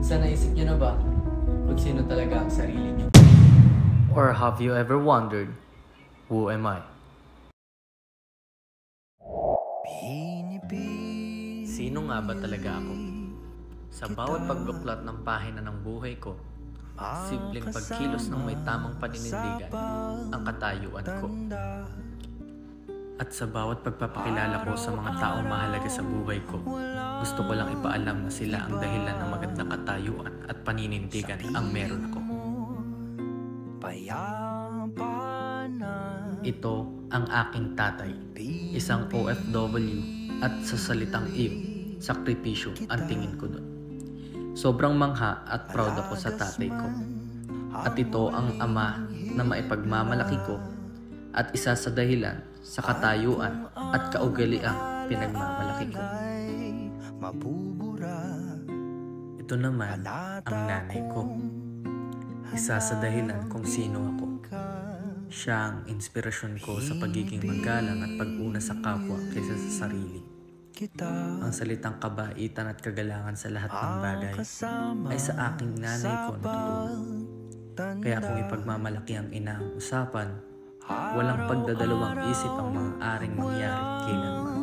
Minsan naisip niyo na ba kung sino talaga ang sarili niyo? Or have you ever wondered, who am I? Sino nga ba talaga ako? Sa bawat pagbuklat ng pahina ng buhay ko, simpleng pagkilos ng may tamang paninindigan ang katayuan ko. At sa bawat pagpapakilala ko sa mga taong mahalaga sa buhay ko, gusto ko lang ipaalam na sila ang dahilan ng magandang katayuan at paninindigan ang meron ako. Ito ang aking tatay, isang OFW at sa salitang iyo, sakripisyo ang tingin ko doon. Sobrang mangha at proud ako sa tatay ko. At ito ang ama na maipagmamalaki ko at isa sa dahilan sa katayuan at kaugaliang pinagmamalaki ko. Ito naman ang nanay ko. Isa sa dahilan kung sino ako. Siya ang inspirasyon ko sa pagiging magalang at pag-una sa kapwa kaysa sa sarili. Ang salitang kabaitan at kagalangan sa lahat ng bagay ay sa aking nanay ko natutulog. Kaya kung ipagmamalaki ang ina ang usapan, walang pagdadalawang isip ang mga aring mangyari kailanman.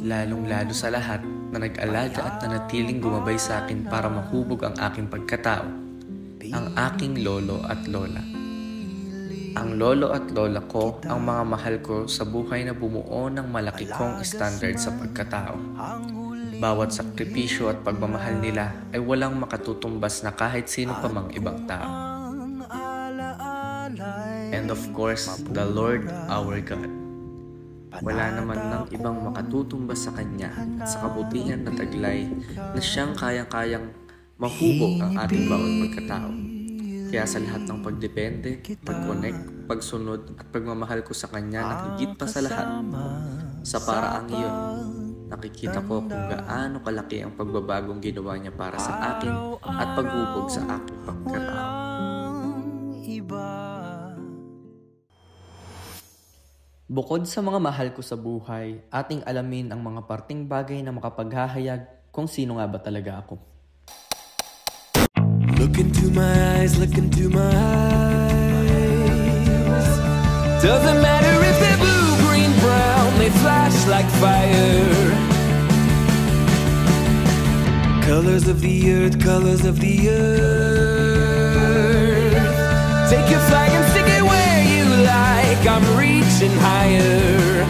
Lalong-lalo sa lahat na nag-alaga at nanatiling gumabay sa akin para mahubog ang aking pagkatao, ang aking lolo at lola. Ang lolo at lola ko ang mga mahal ko sa buhay na bumuo ng malaki kong standard sa pagkatao. Bawat sakripisyo at pagmamahal nila ay walang makatutumbas na kahit sino pa mang ibang tao. And of course, the Lord our God. Wala naman ng ibang makatutumbas sa Kanya at sa kabutihan na taglay na siyang kayang-kayang mahubog ang ating bawat pagkatao. Kaya sa lahat ng pagdepende, pag-connect, pagsunod at pagmamahal ko sa Kanya na higit pa sa lahat, sa paraang iyon, nakikita ko kung gaano kalaki ang pagbabagong ginawa niya para sa akin at paghubog sa aking pagkatao. Bukod sa mga mahal ko sa buhay, ating alamin ang mga parting bagay na makapaghahayag kung sino nga ba talaga ako. Look into my eyes, look into my eyes. Doesn't matter if they're blue, green, brown, they flash like fire. Colors of the earth, colors of the earth. Take your flag and stick it where you like, I'm reaching higher.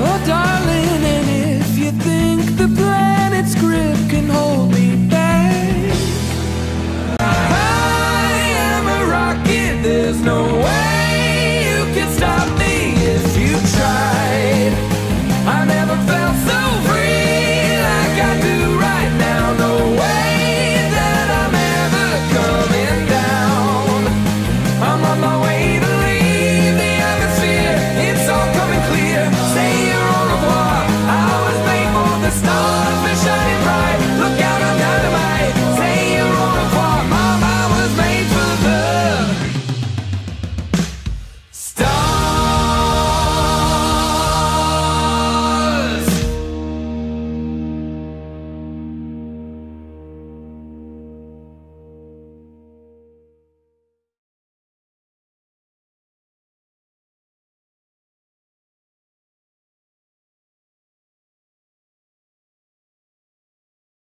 Oh, darling.